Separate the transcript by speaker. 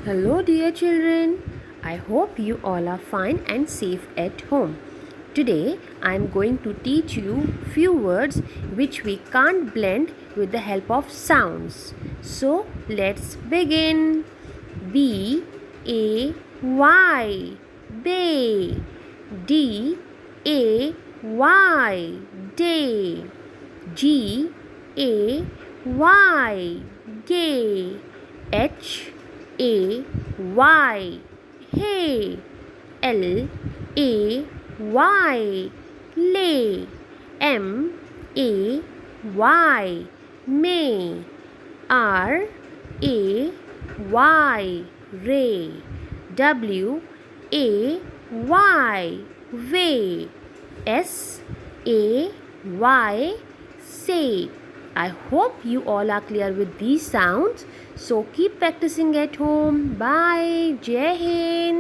Speaker 1: Hello, dear children. I hope you all are fine and safe at home. Today, I am going to teach you few words which we can't blend with the help of sounds. So, let's begin. B A Y Bay. D A Y Day. G A Y Gay. H A Y Hey. L A Y Lay. M A Y May. R A Y Ray. W A Y Way. S A Y Say. I hope you all are clear with these sounds. So keep practicing at home. Bye. Jai Hind.